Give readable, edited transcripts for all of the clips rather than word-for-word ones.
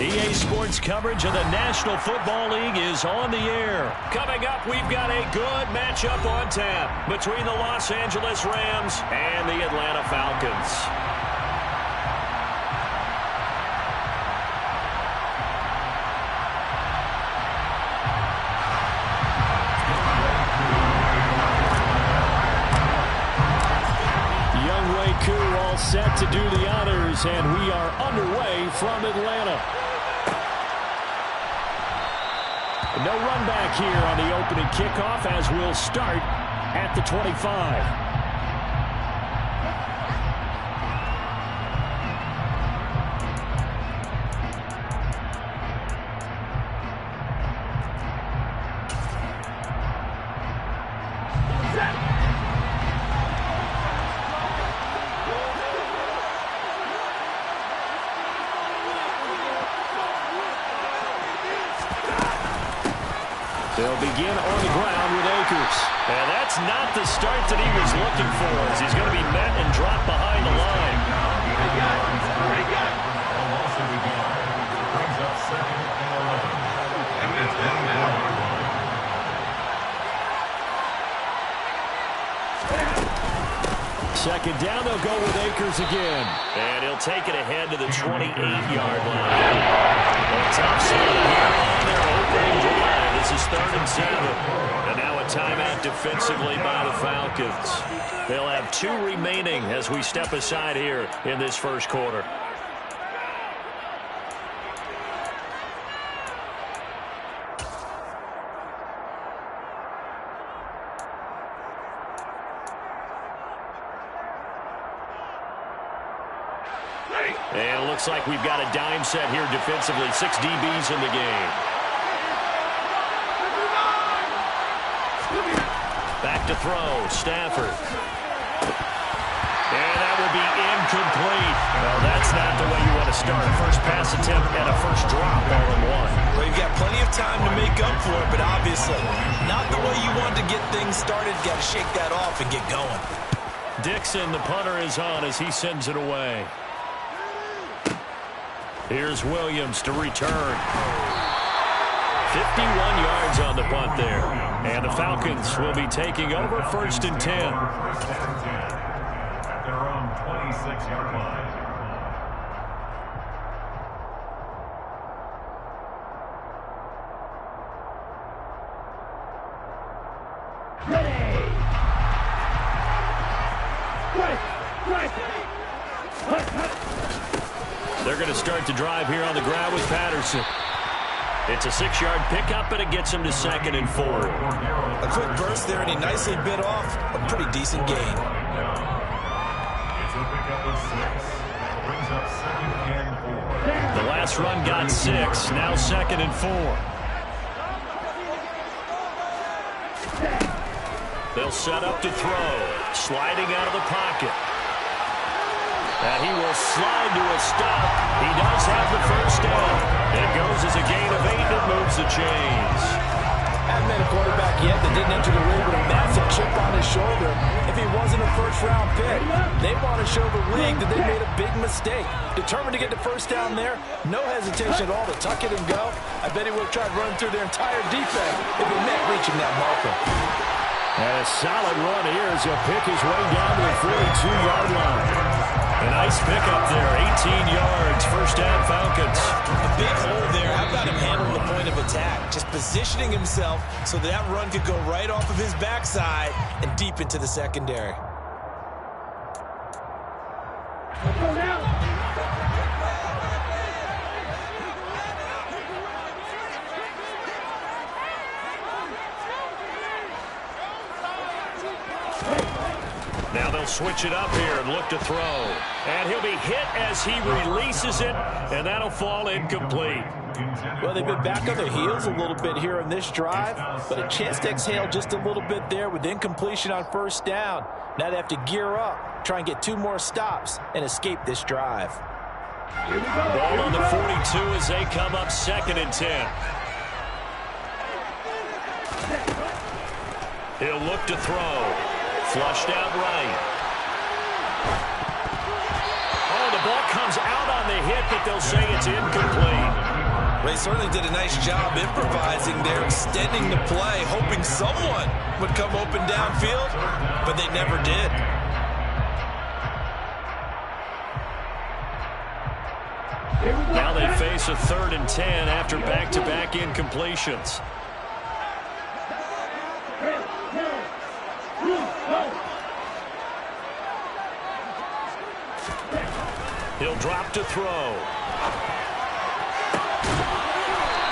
EA Sports coverage of the National Football League is on the air. Coming up, we've got a good matchup on tap between the Los Angeles Rams and the Atlanta Falcons. All set to do the honors, and we are underway from Atlanta. No run back here on the opening kickoff as we'll start at the 25. They'll begin on the ground with Akers. And that's not the start that he was looking for, as he's going to be met and dropped behind the line. Second down, they'll go with Akers again. And he'll take it ahead to the 28-yard line. A tough start here on their opening drive. This is 3rd and 7. And now a timeout defensively by the Falcons. They'll have 2 remaining as we step aside here in this first quarter. And it looks like we've got a dime set here defensively. 6 DBs in the game. Back to throw. Stafford. And that will be incomplete. Well, that's not the way you want to start. A first pass attempt and a first drop all in one. Well, you've got plenty of time to make up for it, but obviously not the way you want to get things started. Got to shake that off and get going. Dixon, the punter, is on as he sends it away. Here's Williams to return. 51 yards on the punt there. And the Falcons will be taking over 1st and 10. At their own 26-yard line. They're going to start the drive here on the ground with Patterson. It's a 6-yard pickup, and it gets him to 2nd and 4. A quick burst there, and he nicely bit off a pretty decent gain. It's a pickup of 6. That brings up 2nd and 4. The last run got 6. Now 2nd and 4. They'll set up to throw. Sliding out of the pocket. And he will slide to a stop. He does have the first down. It goes as a gain of 8 that moves the chains. Hadn't been a quarterback yet that didn't enter the league with a massive chip on his shoulder. If he wasn't a first-round pick, they want to show the league that they made a big mistake. Determined to get the first down there, no hesitation at all to tuck it and go. I bet he would have tried running through their entire defense if it meant reaching that marker. And a solid run here as he'll pick his way down to the 42-yard line. A nice pickup there, 18 yards, first down Falcons. A big hole there. How about him handling the point of attack? Just positioning himself so that run could go right off of his backside and deep into the secondary. Now they'll switch it up here and look to throw. And he'll be hit as he releases it, and that'll fall incomplete. Well, they've been back on their heels a little bit here on this drive, but a chance to exhale just a little bit there with incompletion on first down. Now they have to gear up, try and get 2 more stops, and escape this drive. Ball on the 42 as they come up 2nd and 10. He'll look to throw. Flushed out right. Oh, the ball comes out on the hit, but they'll say it's incomplete. They certainly did a nice job improvising there, extending the play, hoping someone would come open downfield, but they never did. Now they face a 3rd and 10 after back-to-back incompletions. He'll drop to throw.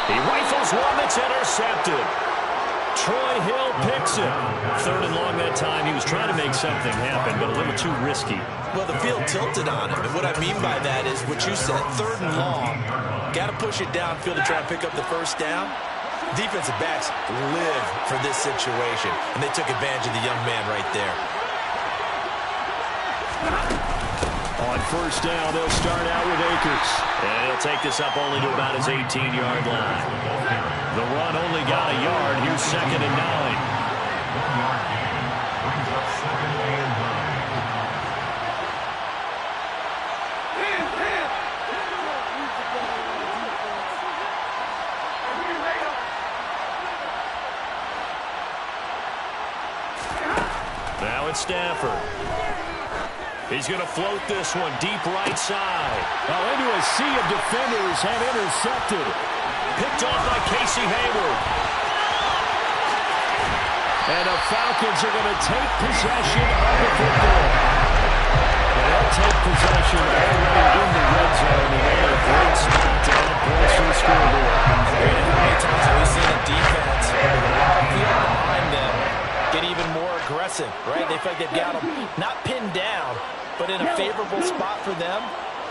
He rifles one that's intercepted. Troy Hill picks it. 3rd and long that time. He was trying to make something happen, but a little too risky. Well, the field tilted on him, and what I mean by that is what you said, 3rd and long. Got to push it downfield to try and pick up the first down. Defensive backs live for this situation, and they took advantage of the young man right there. On 1st down, they'll start out with Akers. And he'll take this up only to about his 18-yard line. The run only got a yard. Here's 2nd and 9. 1-yard gain. Brings up 2nd and 9. Now it's Stafford. He's going to float this one deep right side. Well, into a sea of defenders and intercepted. Picked off by Casey Hayward. And the Falcons are going to take possession of the football. And they'll take possession already in the red zone. And they're in a great spot to add points to the scoreboard. How many times have we seen a defense with a lot of field behind them get even more aggressive, right? They feel like they've got them not pinned down, but in a favorable spot for them,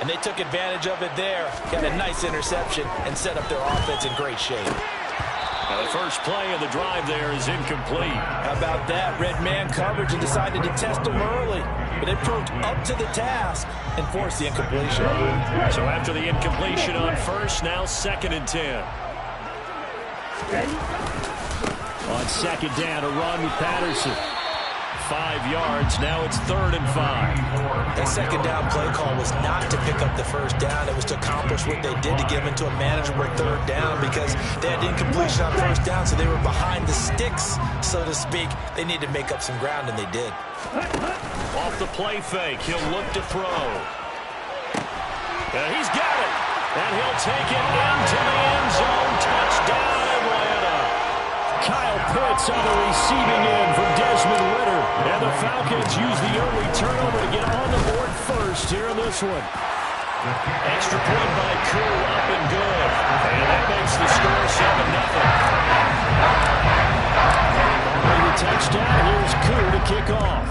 and they took advantage of it there. Got a nice interception and set up their offense in great shape. Now the first play of the drive there is incomplete. How about that? Red man coverage and decided to test them early, but they proved up to the task and forced the incompletion. So after the incompletion on 1st, now 2nd and 10. On 2nd down, a run with Patterson. 5 yards. Now it's 3rd and 5. That 2nd down play call was not to pick up the first down. It was to accomplish what they did to get them into a manageable 3rd down because they had incompletion on 1st down, so they were behind the sticks, so to speak. They needed to make up some ground, and they did. Off the play fake, he'll look to throw. And he's got it. And he'll take it into the end zone. Touchdown, Atlanta. Kyle Pitts on the receiving end from Desmond Ridder. And the Falcons use the early turnover to get on the board first here in this one. Extra point by Koo, up and good. And that makes the score 7-0. On the touchdown, here's Koo to kick off.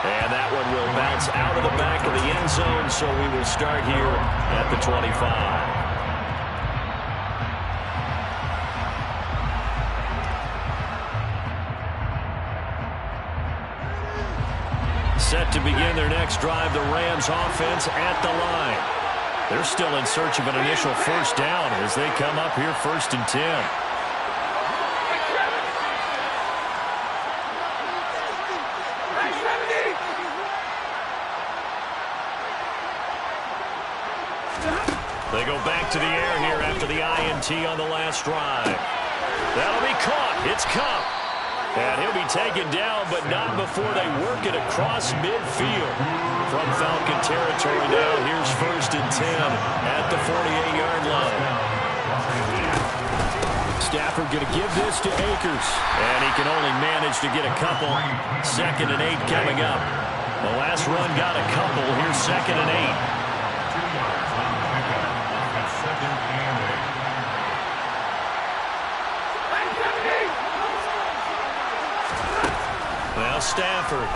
And that one will bounce out of the back of the end zone, so we will start here at the 25. Set to begin their next drive, the Rams offense at the line. They're still in search of an initial first down as they come up here 1st and 10. They go back to the air here after the INT on the last drive. That'll be caught. It's Cup. And he'll be taken down, but not before they work it across midfield. From Falcon territory now, here's 1st and 10 at the 48-yard line. Stafford going to give this to Akers. And he can only manage to get a couple. 2nd and 8 coming up. The last run got a couple. Here's 2nd and 8. 2 yards on the pickup. That's 2nd and 8. Now Stafford.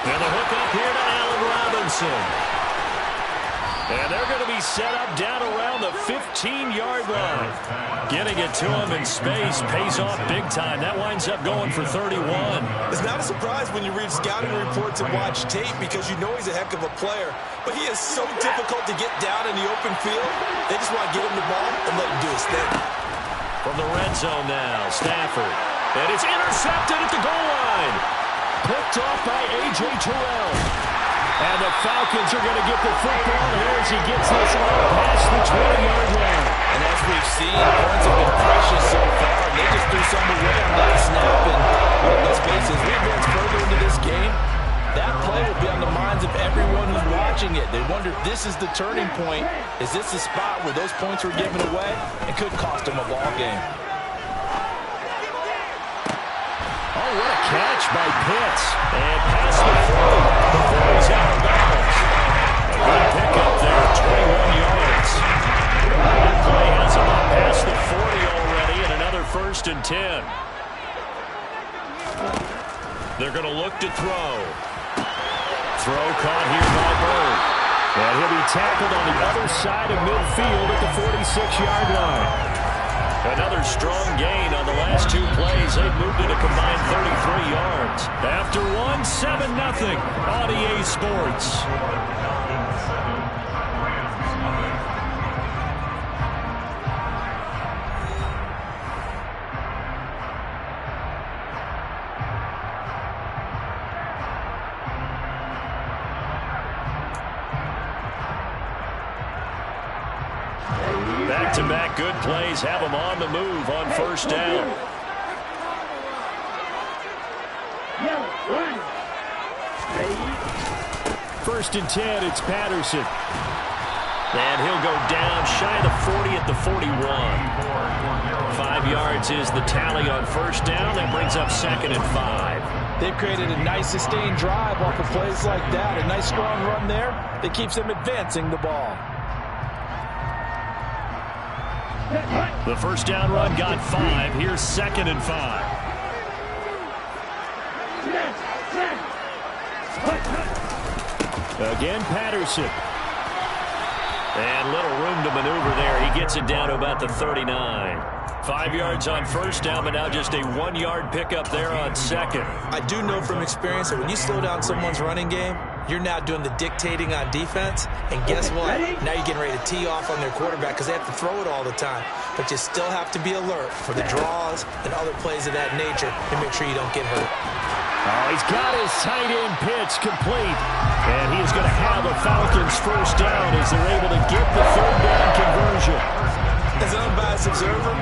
And the hook up here to Allen Robinson. And they're going to be set up down around the 15-yard line. Getting it to him in space pays off big time. That winds up going for 31. It's not a surprise when you read scouting reports and watch tape because you know he's a heck of a player. But he is so difficult to get down in the open field. They just want to get him the ball and let him do his thing. From the red zone now, Stafford. And it's intercepted at the goal line. picked off by A.J. Terrell. And the Falcons are going to get the football here as he gets this out past the 20-yard line. And as we've seen, points have been precious so far. They just threw some away on that snap. And let's face it, as we advance further into this game, that play will be on the minds of everyone who's watching it. They wonder if this is the turning point. Is this the spot where those points were given away? It could cost them a ball game. Oh, what a catch by Pitts. And past the 40. The 40's out of bounds. A good pickup there, 21 yards. That play has him up past the 40 already, and another 1st and 10. They're going to look to throw. Throw caught here by Bird. And he'll be tackled on the other side of midfield at the 46-yard line. Another strong gain on the last 2 plays. They've moved it a combined 33 yards. After one, 7-0 on EA Sports. Back-to-back good plays have them on the move on 1st down. First and 10, it's Patterson. And he'll go down shy of the 40 at the 41. 5 yards is the tally on 1st down. That brings up 2nd and 5. They've created a nice sustained drive off of plays like that. A nice strong run there that keeps them advancing the ball. The 1st down run got 5. Here's 2nd and 5. Again, Patterson. And little room to maneuver there. He gets it down to about the 39. 5 yards on 1st down, but now just a 1-yard pickup there on 2nd. I do know from experience that when you slow down someone's running game, you're now doing the dictating on defense. And guess what? Now you're getting ready to tee off on their quarterback because they have to throw it all the time. But you still have to be alert for the draws and other plays of that nature to make sure you don't get hurt. Oh, he's got his tight end pitch complete. And he is going to have the Falcons 1st down as they're able to get the 3rd down conversion. As an unbiased observer,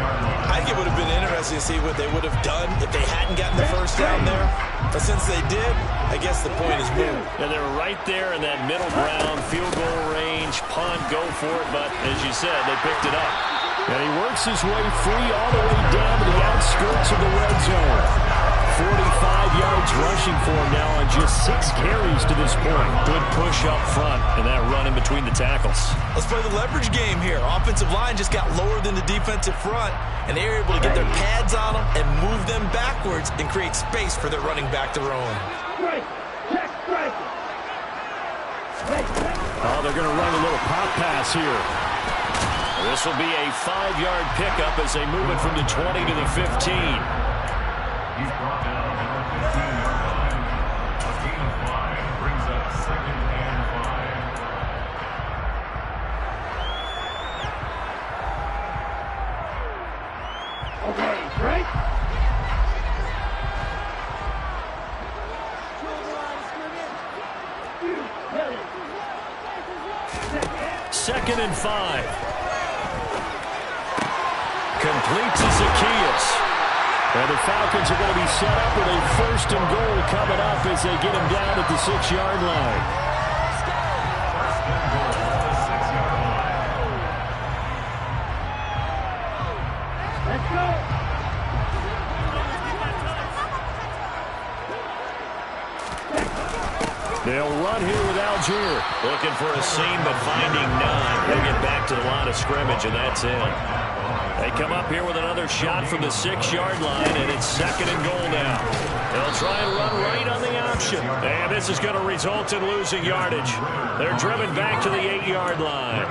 I think it would have been interesting to see what they would have done if they hadn't gotten the 1st down there. But since they did, I guess the point is moved. And they're right there in that middle ground, field goal range, punt, go for it. But as you said, they picked it up. And he works his way free all the way down to the outskirts of the red zone. 45 yards rushing for him now on just 6 carries to this point. Good push up front and that run in between the tackles. Let's play the leverage game here. Offensive line just got lower than the defensive front, and they were able to get their pads on them and move them backwards and create space for their running back to roam. Oh, they're going to run a little pop pass here. This will be a 5-yard pickup as they move it from the 20 to the 15. He's brought down at the 15-yard line. A gain of 5 brings up 2nd and 5. Okay, right? Second and 5. Complete to Zacchaeus. And the Falcons are going to be set up with a 1st and goal coming up as they get him down at the 6-yard line. 1st and goal at the 6-yard line. Let's go. They'll run here with Algier. Looking for a seam, but finding none. They'll get back to the line of scrimmage, and that's it. They come up here with another shot from the 6-yard line, and it's 2nd and goal now. They'll try and run right on the option. And this is going to result in losing yardage. They're driven back to the 8-yard line.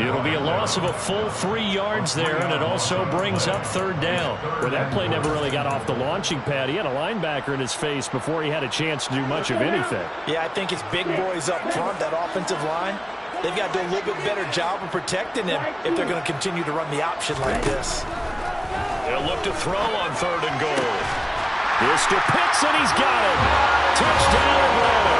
It'll be a loss of a full 3 yards there, and it also brings up 3rd down. Well, that play never really got off the launching pad. He had a linebacker in his face before he had a chance to do much of anything. Yeah, I think it's big boys up front, that offensive line. They've got to do a little bit better job of protecting him if they're going to continue to run the option like this. They'll look to throw on 3rd and goal. This to Pitts, and he's got it. Touchdown, Atlanta.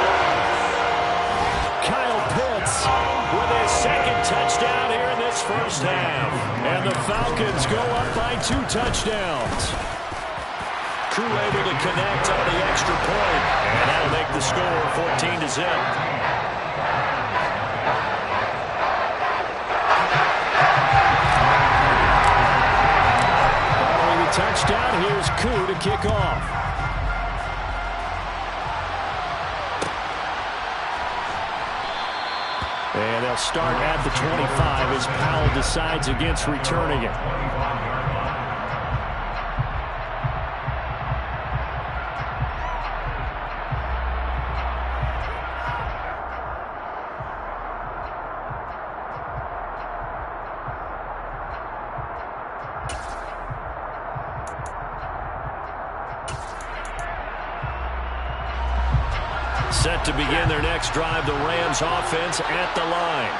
Kyle Pitts with his second touchdown here in this first half. And the Falcons go up by 2 touchdowns. Crew able to connect on the extra point. And that'll make the score 14-0. Touchdown, here's Koo to kick off. And they'll start at the 25 as Powell decides against returning it. Set to begin their next drive, the Rams offense at the line.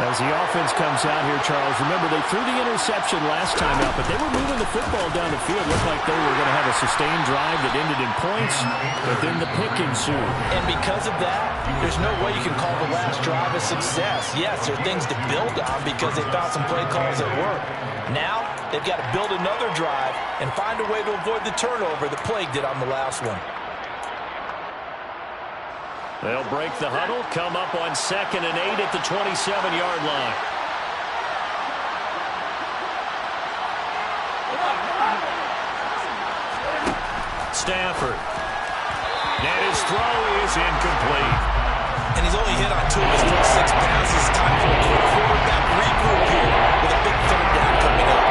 As the offense comes out here, Charles, remember they threw the interception last time out, but they were moving the football down the field. Looked like they were going to have a sustained drive that ended in points, but then the pick ensued. And because of that, there's no way you can call the last drive a success. Yes, there are things to build on because they found some play calls that work. Now, they've got to build another drive and find a way to avoid the turnover that plagued it on the last one. They'll break the huddle, come up on 2nd and 8 at the 27-yard line. Stafford. And his throw is incomplete. And he's only hit on 2 of his first 6 passes. Time for a quick quarterback regroup here with a big 3rd down coming up.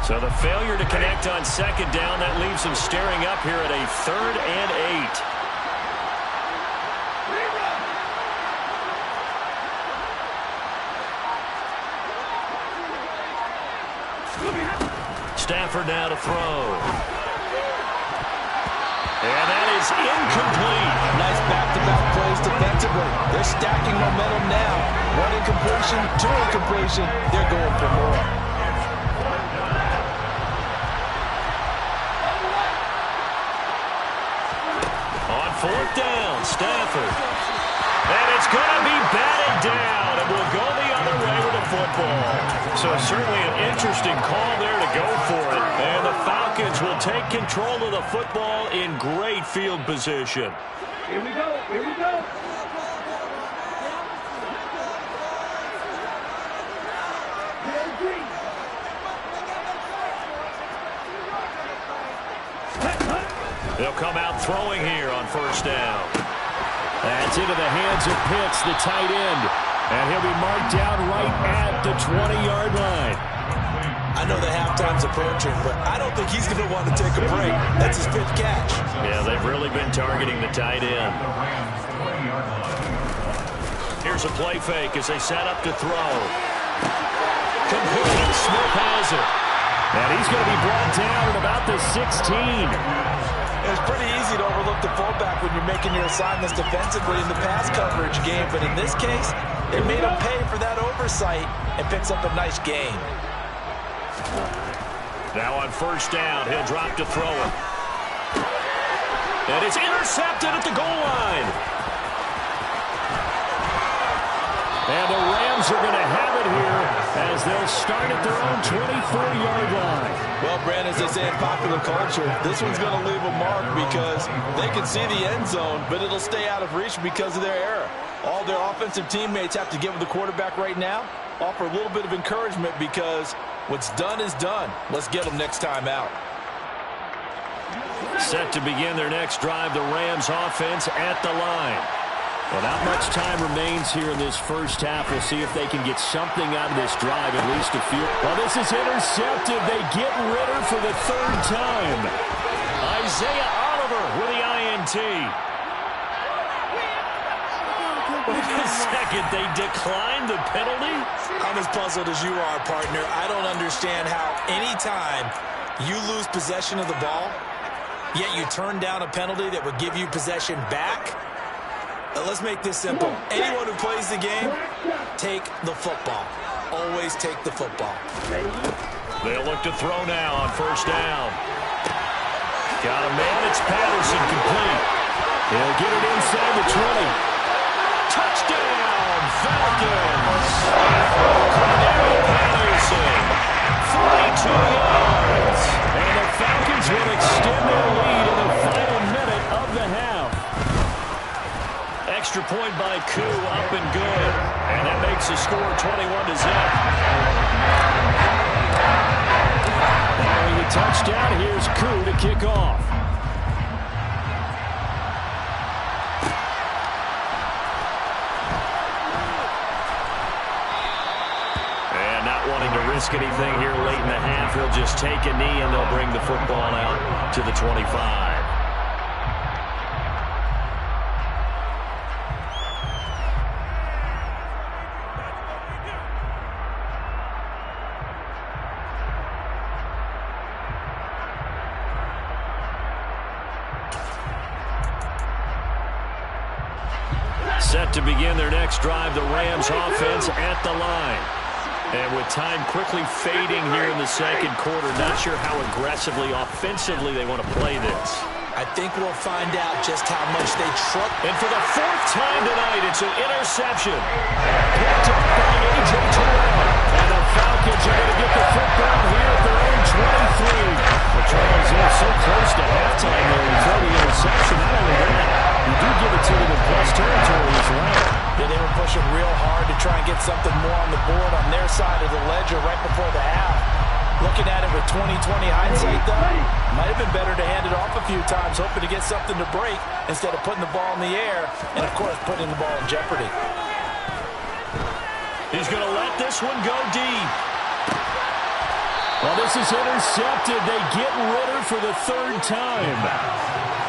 So the failure to connect on 2nd down, that leaves them staring up here at a 3rd and 8. Stafford now to throw. And that is incomplete. Nice back-to-back plays defensively. They're stacking momentum now. 1 incompletion, 2 incompletion. They're going for more. On 4th down, Stafford. And it's going to be batted down, and we'll go the other way with the football. So certainly an interesting call there to go for it. And the Falcons will take control of the football in great field position. Here we go. Here we go. They'll come out throwing here on 1st down. That's into the hands of Pitts, the tight end. And he'll be marked down right at the 20-yard line. I know the halftime's approaching, but I don't think he's going to want to take a break. That's his 5th catch. Yeah, they've really been targeting the tight end. Here's a play fake as they set up to throw. Complete. Smith has it. And he's going to be brought down at about the 16. It's pretty easy to overlook the fullback when you're making your assignments defensively in the pass coverage game, but in this case, they made him pay for that oversight and picks up a nice gain. Now on 1st down, he'll drop to throw it. And it's intercepted at the goal line. And the Rams are going to have it here as they'll start at their own 24-yard line. Well, Brandon, as they say in popular culture, this one's going to leave a mark because they can see the end zone, but it'll stay out of reach because of their error. All their offensive teammates have to give the quarterback right now, offer a little bit of encouragement because what's done is done. Let's get them next time out. Set to begin their next drive, the Rams offense at the line. Well, not much time remains here in this first half. We'll see if they can get something out of this drive, at least a few. Well, this is intercepted. They get Ritter for the 3rd time. Isaiah Oliver with the INT. What can I second. They declined the penalty? I'm as puzzled as you are, partner. I don't understand how any time you lose possession of the ball, yet you turn down a penalty that would give you possession back. Let's make this simple. Anyone who plays the game, take the football. Always take the football. They'll look to throw now on first down. Got a man. It's Patterson, complete. He'll get it inside the 20. Touchdown, Falcons. Cordero Patterson, 42 yards. And the Falcons will extend their lead in the final minute of the half. Extra point by Koo, up and good. And that makes the score 21-0. Following the touchdown, here's Koo to kick off. And not wanting to risk anything here late in the half, he'll just take a knee and they'll bring the football out to the 25. Set to begin their next drive, the Rams offense at the line. And with time quickly fading here in the second quarter, not sure how aggressively, offensively they want to play this. I think we'll find out just how much they trust. And for the fourth time tonight, it's an interception. Picked up by A.J. Tourny. And the Falcons are going to get the football here at their own 23. But Charles, they're so close to halftime there and throw the interception. Not only that, you do give it to them in plus territory as well. Yeah, they were pushing real hard to try and get something more on the board on their side of the ledger right before the half. Looking at it with 20/20 hindsight, though, might have been better to hand it off a few times, hoping to get something to break instead of putting the ball in the air and, of course, putting the ball in jeopardy. He's going to let this one go deep. Well, this is intercepted. They get Ritter for the third time.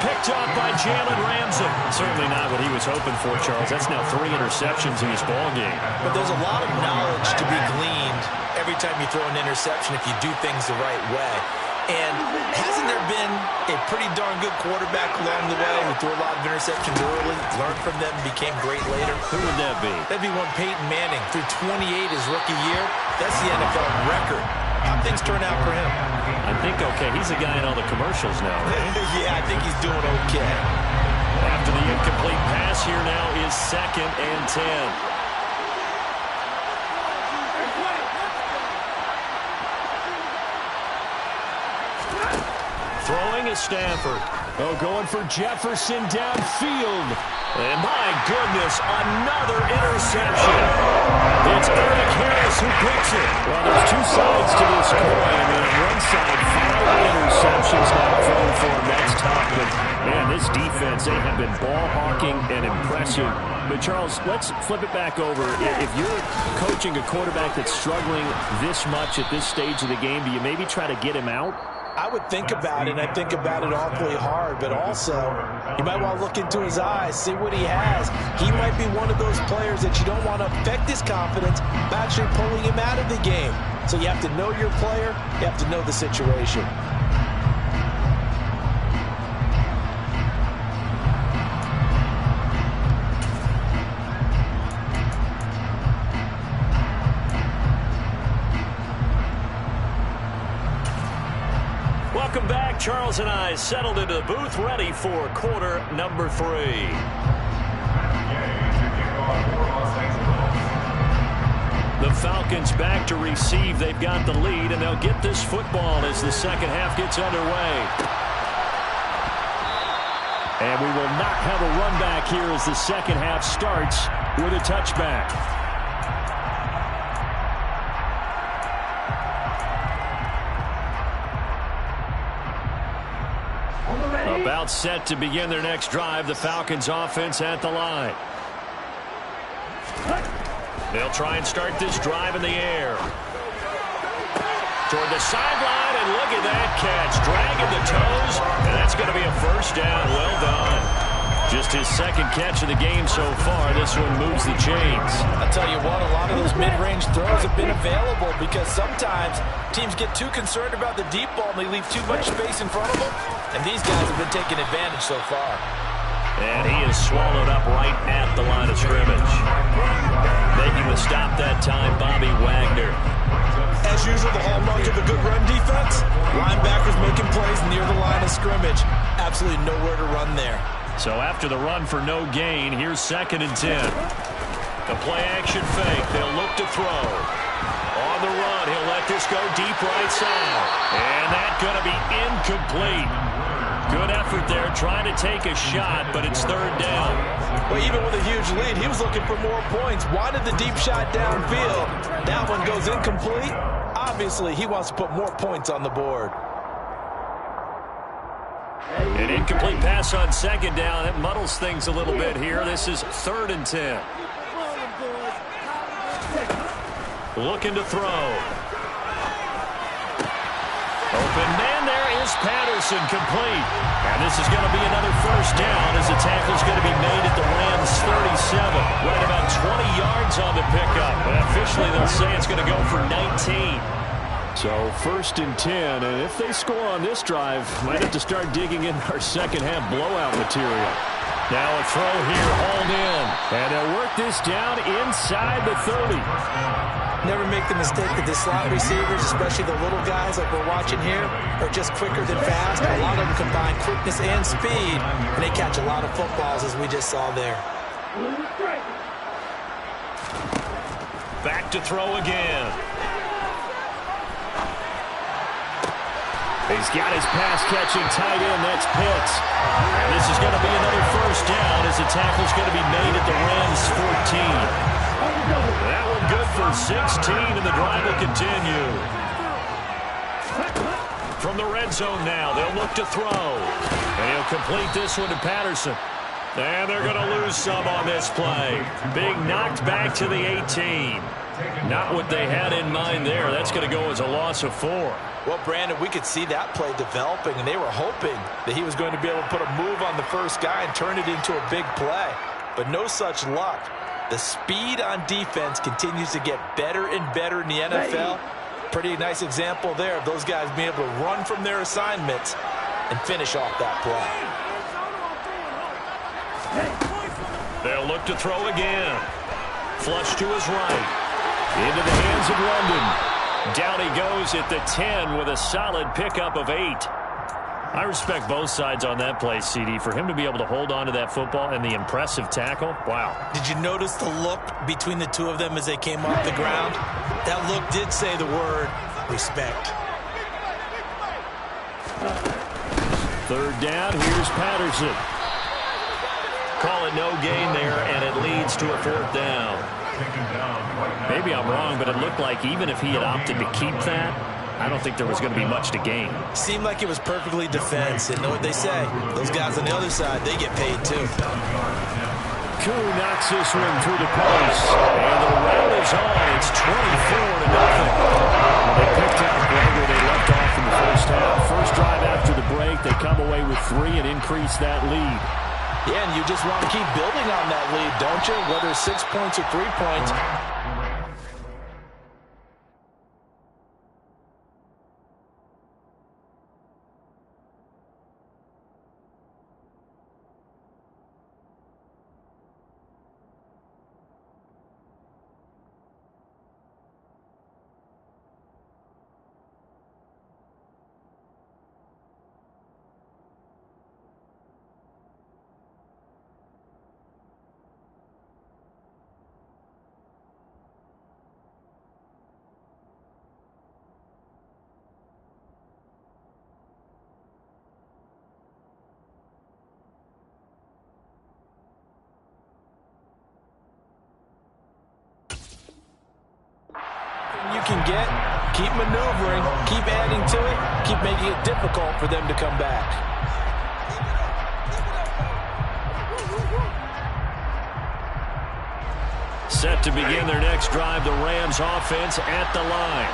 Picked up by Jalen Ramsey. Certainly not what he was hoping for, Charles. That's now 3 interceptions in his ball game. But there's a lot of knowledge to be gleaned every time you throw an interception if you do things the right way. And hasn't there been a pretty darn good quarterback along the way who threw a lot of interceptions early, learned from them, became great later? Who would that be? That'd be one Peyton Manning. Threw 28 his rookie year. That's the NFL record. How things turn out for him? I think okay. He's a guy in all the commercials now, right? Yeah, I think he's doing okay. After the incomplete pass, here now is 2nd and 10. Throwing is Stafford. Oh, going for Jefferson downfield. And my goodness, another interception. It's Eric Harris who picks it. Well, there's two sides to this coin. I mean, on one side, 5 interceptions now thrown for him. That's tough. But, man, this defense, they have been ball hawking and impressive. But, Charles, let's flip it back over. If you're coaching a quarterback that's struggling this much at this stage of the game, do you maybe try to get him out? I would think about it, and I think about it awfully hard, but also you might want to look into his eyes, see what he has. He might be one of those players that you don't want to affect his confidence by actually pulling him out of the game. So you have to know your player, you have to know the situation. Welcome back. Charles and I settled into the booth, ready for quarter number 3. The Falcons back to receive. They've got the lead, and they'll get this football as the second half gets underway. And we will not have a run back here as the second half starts with a touchback. About set to begin their next drive, the Falcons offense at the line. They'll try and start this drive in the air. Toward the sideline, and look at that catch. Dragging the toes, and that's going to be a first down. Well done. Just his second catch of the game so far. This one moves the chains. I'll tell you what, a lot of those mid-range throws have been available because sometimes teams get too concerned about the deep ball and they leave too much space in front of them. And these guys have been taking advantage so far. And he is swallowed up right at the line of scrimmage. Making the stop that time, Bobby Wagner. As usual, the hallmark of a good run defense, linebackers making plays near the line of scrimmage. Absolutely nowhere to run there. So after the run for no gain, here's 2nd and 10. The play-action fake. They'll look to throw. On the run, he'll let this go deep right side. And that's going to be incomplete. Good effort there, trying to take a shot, but it's 3rd down. Well, even with a huge lead, he was looking for more points. Wanted the deep shot downfield. That one goes incomplete. Obviously, he wants to put more points on the board. An incomplete pass on 2nd down. That muddles things a little bit here. This is 3rd and 10. Looking to throw. Open man, there is Patterson, complete. And this is going to be another 1st down as the tackle's going to be made at the Rams 37. Right about 20 yards on the pickup. But officially they'll say it's going to go for 19. So 1st and 10, and if they score on this drive, might have to start digging in our second-half blowout material. Now a throw here, hauled in. And they'll work this down inside the 30. Never make the mistake that the slot receivers, especially the little guys like we're watching here, are just quicker than fast. A lot of them combine quickness and speed, and they catch a lot of footballs, as we just saw there. Back to throw again. He's got his pass-catching tight end. That's Pitts. And this is going to be another 1st down as the tackle's going to be made at the Rams 14. That one good for 16, and the drive will continue. From the red zone now, they'll look to throw. And he'll complete this one to Patterson. And they're going to lose some on this play. Being knocked back to the 18. Not what they had in mind there. That's going to go as a loss of 4. Well, Brandon, we could see that play developing, and they were hoping that he was going to be able to put a move on the first guy and turn it into a big play. But no such luck. The speed on defense continues to get better and better in the NFL. Pretty nice example there of those guys being able to run from their assignments and finish off that play. They'll look to throw again. Flush to his right. Into the hands of London. Down he goes at the 10 with a solid pickup of 8. I respect both sides on that play, CD. For him to be able to hold on to that football and the impressive tackle, wow. Did you notice the look between the two of them as they came off the ground? That look did say the word respect. 3rd down, here's Patterson. Call it no gain there, and it leads to a 4th down. Maybe I'm wrong, but it looked like even if he had opted to keep that, I don't think there was going to be much to gain. Seemed like it was perfectly defense. And know what they say? Those guys on the other side, they get paid too. Koo knocks this one through the post. And the round is on. It's 24-0. They picked out right where they left off in the first half. First drive after the break, they come away with 3 and increase that lead. Yeah, and you just want to keep building on that lead, don't you? Whether it's 6 points or 3 points. You can get, keep maneuvering, keep adding to it, keep making it difficult for them to come back. Set to begin their next drive, the Rams offense at the line.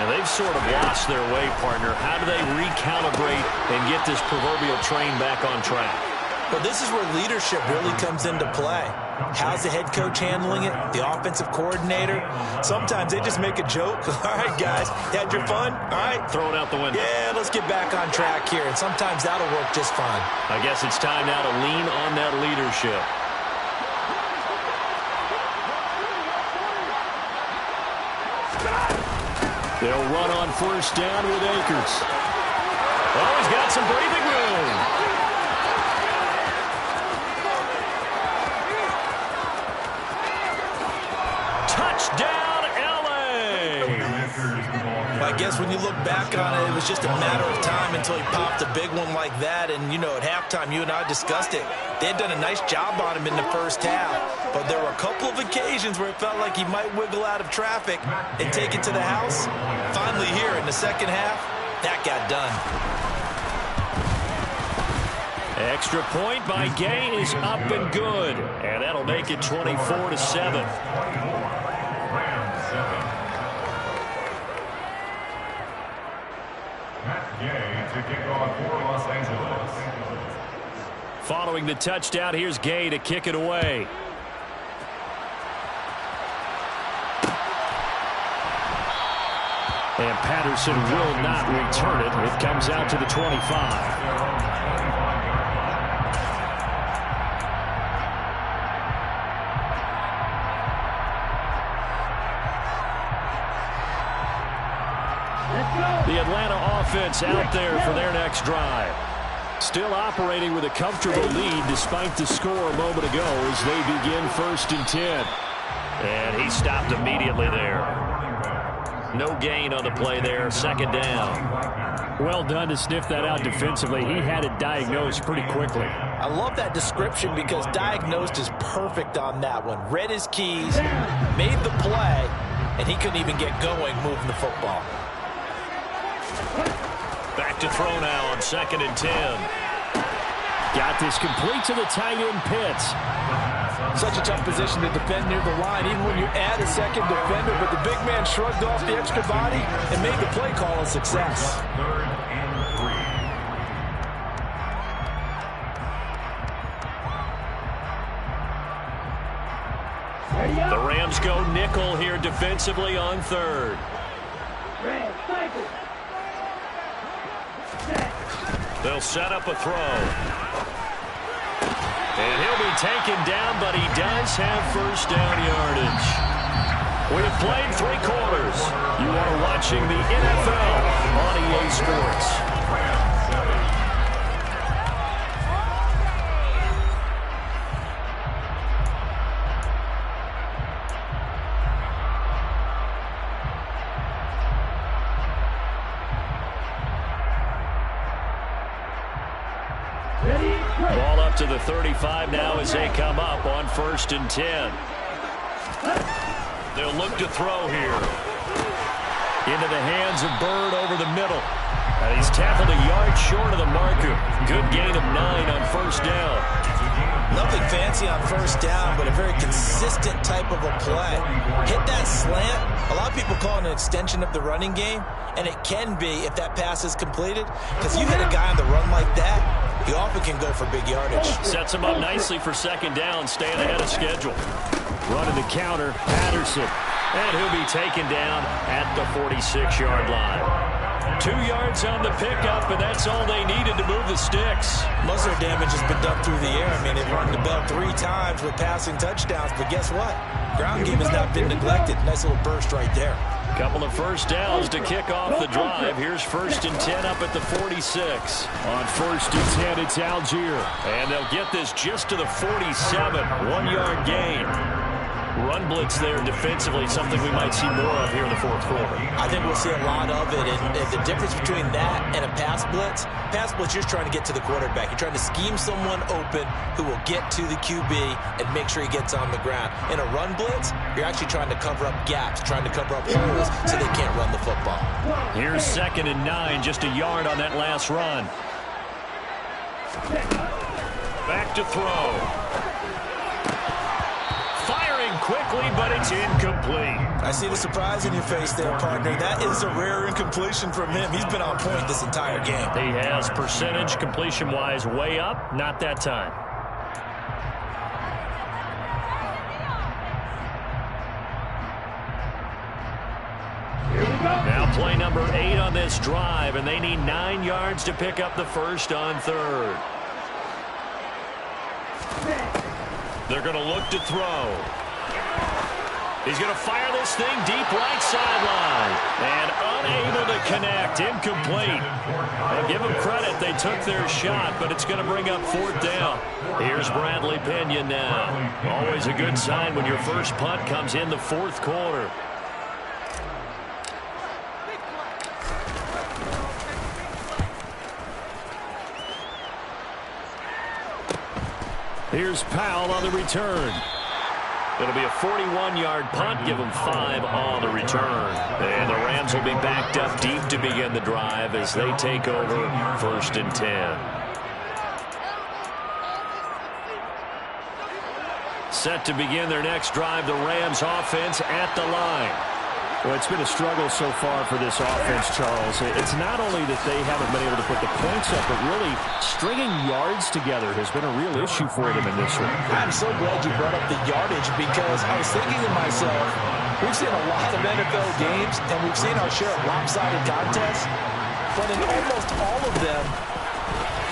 And they've sort of lost their way, partner. How do they recalibrate and get this proverbial train back on track? Well, this is where leadership really comes into play. How's the head coach handling it? The offensive coordinator? Sometimes they just make a joke. All right, guys, you had your fun? All right. Throw it out the window. Yeah, let's get back on track here, and sometimes that'll work just fine. I guess it's time now to lean on that leadership. They'll run on first down with Akers. Oh, he's got some breathing room. Touchdown, L.A. I guess when you look back on it, it was just a matter of time until he popped a big one like that. And, you know, at halftime, you and I discussed it. They had done a nice job on him in the first half. But there were a couple of occasions where it felt like he might wiggle out of traffic and take it to the house. Finally here in the second half, that got done. Extra point by Gay is up and good. And that'll make it 24-7. To kick off for Los Angeles. Following the touchdown, here's Gay to kick it away. And Patterson will not return it. It comes out to the 25. The Atlanta offense out there for their next drive. Still operating with a comfortable lead despite the score a moment ago as they begin 1st and 10. And he stopped immediately there. No gain on the play there. 2nd down. Well done to sniff that out defensively. He had it diagnosed pretty quickly. I love that description because diagnosed is perfect on that one. Read his keys, made the play, and he couldn't even get going moving the football. Back to throw now on 2nd and 10. Got this complete to the tight end Pitts. Such a tough position to defend near the line, even when you add a second defender, but the big man shrugged off the extra body and made the play call a success. 3rd and 3. The Rams go nickel here defensively on 3rd. They'll set up a throw. And he'll be taken down, but he does have 1st down yardage. We have played 3 quarters. You are watching the NFL on EA Sports. Ball up to the 35 now as they come up on 1st and 10. They'll look to throw here. Into the hands of Bird over the middle. And he's tackled a yard short of the marker. Good gain of 9 on 1st down. Nothing fancy on 1st down, but a very consistent type of a play. Hit that slant. A lot of people call it an extension of the running game, and it can be if that pass is completed. Because you hit a guy on the run like that, he often can go for big yardage. Sets him up nicely for 2nd down, staying ahead of schedule. Running the counter, Patterson. And he'll be taken down at the 46-yard line. 2 yards on the pickup, and that's all they needed to move the sticks. Most of their damage has been done through the air. I mean, they've rung the bell 3 times with passing touchdowns, but guess what? Ground game has not been neglected. Nice little burst right there. Couple of 1st downs to kick off the drive. Here's 1st and 10 up at the 46. On 1st and 10, it's Algier. And they'll get this just to the 47. 1-yard gain. Run blitz there defensively, something we might see more of here in the 4th quarter. I think we'll see a lot of it, and the difference between that and a pass blitz, you're trying to get to the quarterback. You're trying to scheme someone open who will get to the QB and make sure he gets on the ground. In a run blitz, you're actually trying to cover up gaps, trying to cover up holes so they can't run the football. Here's 2nd and 9, just a yard on that last run. Back to throw. Firing quick quickly, but it's incomplete. I see the surprise in your face there, partner. That is a rare incompletion from him. He's been on point this entire game. He has percentage completion-wise way up. Not that time. Now play number 8 on this drive, and they need 9 yards to pick up the first on third. They're going to look to throw. He's going to fire this thing deep right sideline. And unable to connect. Incomplete. I'll give them credit. They took their shot, but it's going to bring up fourth down. Here's Bradley Pinion now. Always a good sign when your first punt comes in the fourth quarter. Here's Powell on the return. It'll be a 41-yard punt. Give them 5 on the return. And the Rams will be backed up deep to begin the drive as they take over first and 10. Set to begin their next drive, the Rams offense at the line. Well, it's been a struggle so far for this offense, Charles. It's not only that they haven't been able to put the points up, but really stringing yards together has been a real issue for them in this one. I'm so glad you brought up the yardage because I was thinking to myself, we've seen a lot of NFL games and we've seen our share of lopsided contests, but in almost all of them,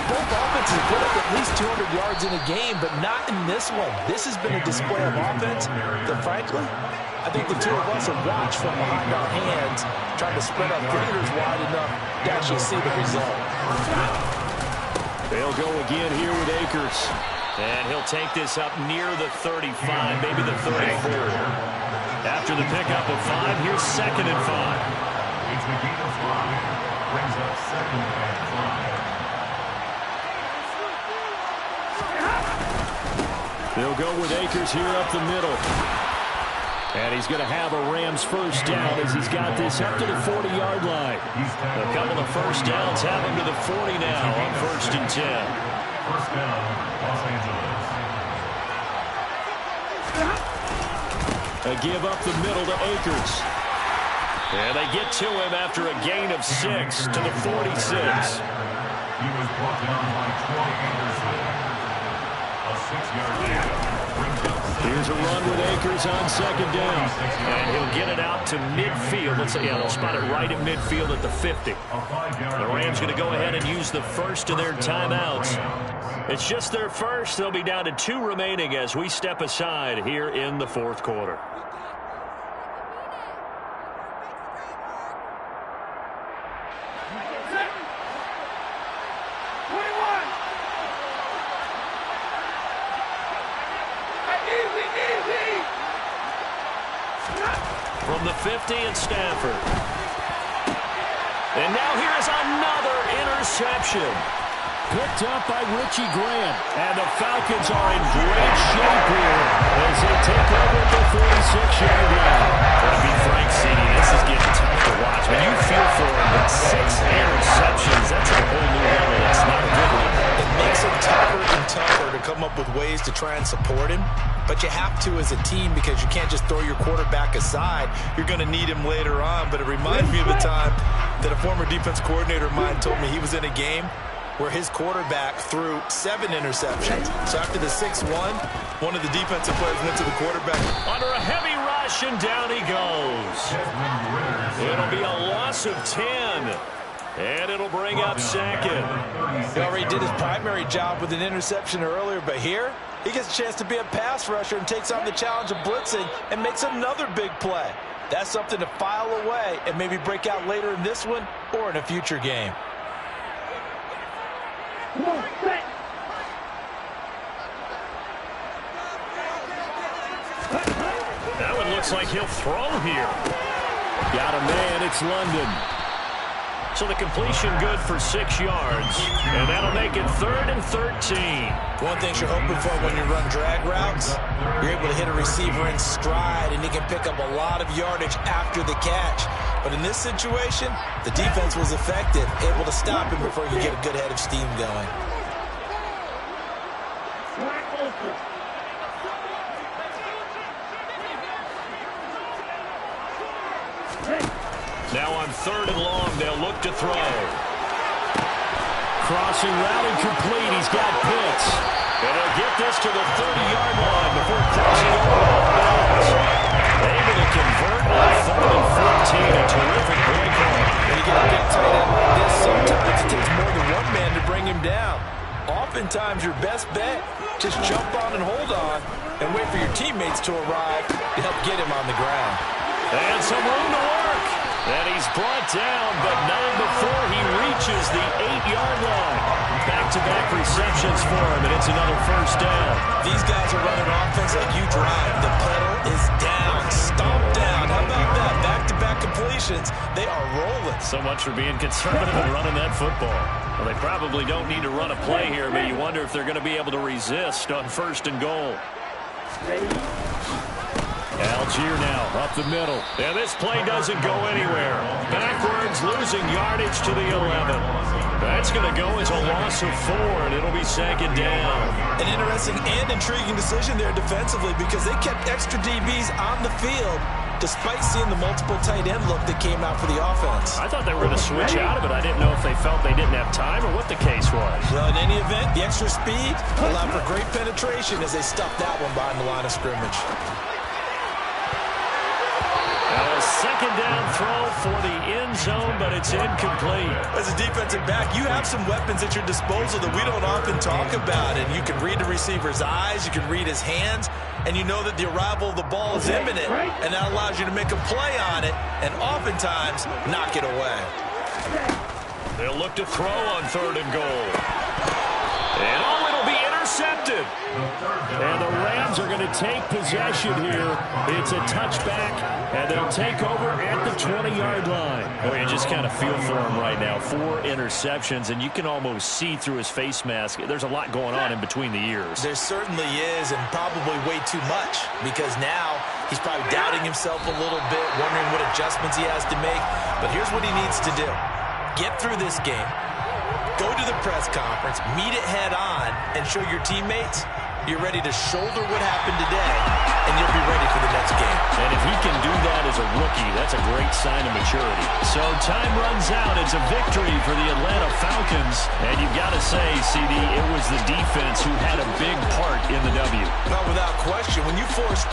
both offenses put up at least 200 yards in a game, but not in this one. This has been a display of offense that, frankly, I think the two of us have watched from behind our hands, trying to spread our fingers wide enough to actually see the result. They'll go again here with Akers. And he'll take this up near the 35, maybe the 34. After the pickup of 5, here's second and 5. It's the gain of 5. Brings up second and 5. They'll go with Akers here up the middle. And he's going to have a Rams first down as he's got this up to the 40-yard line. A couple of first downs have him to the 40 now on first and 10. First down, Los Angeles. A give up the middle to Akers. And they get to him after a gain of 6 to the 46. He was brought down by 20 A 6-yard gain. Here's a run with Akers on second down. And he'll get it out to midfield. Let's say, they'll spot it right at midfield at the 50. The Rams going to go ahead and use the first of their timeouts. It's just their first. They'll be down to 2 remaining as we step aside here in the fourth quarter. From the 50 at Stanford. And now here is another interception. Picked up by Richie Grant. And the Falcons are in great shape here as they take over at the 46-yard line. To be frank, CD, this is getting tough to watch. When you feel for him, but 6 interceptions, that's a whole new level. It's not a good one. It makes it tougher and tougher to come up with ways to try and support him. But you have to as a team because you can't just throw your quarterback aside. You're going to need him later on. But it reminds me of a time that a former defense coordinator of mine told me he was in a game where his quarterback threw 7 interceptions. So after the 6-1, one of the defensive players went to the quarterback. Under a heavy rush, and down he goes. It'll be a loss of 10. And it'll bring up second. He already did his primary job with an interception earlier, but here he gets a chance to be a pass rusher and takes on the challenge of blitzing and makes another big play. That's something to file away and maybe break out later in this one or in a future game. That one looks like he'll throw here. Got a man, it's London. So the completion good for 6 yards, and that'll make it 3rd and 13. One thing you're hoping for when you run drag routes, you're able to hit a receiver in stride, and he can pick up a lot of yardage after the catch. But in this situation, the defense was effective, able to stop him before you get a good head of steam going. Now on 3rd and long, they'll look to throw. Crossing route incomplete. He's got Pitts. And he'll get this to the 30-yard line before crossing over off bounds. Able to convert on 3rd and 14. A terrific play call. When you get a big tight end like this, sometimes it takes more than one man to bring him down. Oftentimes, your best bet, just jump on and hold on and wait for your teammates to arrive to help get him on the ground. And some room to work. And he's brought down, but not before he reaches the 8-yard line. Back-to-back receptions for him, and it's another first down. These guys are running offense like you drive. The pedal is down, stomp down. How about that? Back-to-back completions. They are rolling. So much for being conservative and running that football. Well, they probably don't need to run a play here, but you wonder if they're going to be able to resist on 1st and goal. Algier now up the middle. And this play doesn't go anywhere. Backwards, losing yardage to the 11. That's going to go as a loss of 4, and it'll be 2nd down. An interesting and intriguing decision there defensively because they kept extra DBs on the field despite seeing the multiple tight end look that came out for the offense. I thought they were going to switch out of it. I didn't know if they felt they didn't have time or what the case was. Well, in any event, the extra speed allowed for great penetration as they stuffed that one behind the line of scrimmage. A 2nd down throw for the end zone, but it's incomplete. As a defensive back, you have some weapons at your disposal that we don't often talk about. And you can read the receiver's eyes, you can read his hands, and you know that the arrival of the ball is imminent, and that allows you to make a play on it and oftentimes knock it away. They'll look to throw on 3rd and goal. And it'll be intercepted. And the Rams are going to take possession here. It's a touchback, and they'll take over at the 20-yard line. Well, you just kind of feel for him right now. 4 interceptions, and you can almost see through his face mask. There's a lot going on in between the ears. There certainly is, and probably way too much, because now he's probably doubting himself a little bit, wondering what adjustments he has to make. But here's what he needs to do. Get through this game. Go to the press conference, meet it head on, and show your teammates you're ready to shoulder what happened today, and you'll be ready for the next game. And if he can do that as a rookie, that's a great sign of maturity. So time runs out. It's a victory for the Atlanta Falcons. And you've got to say, CD, it was the defense who had a big part in the W. Not without question. When you force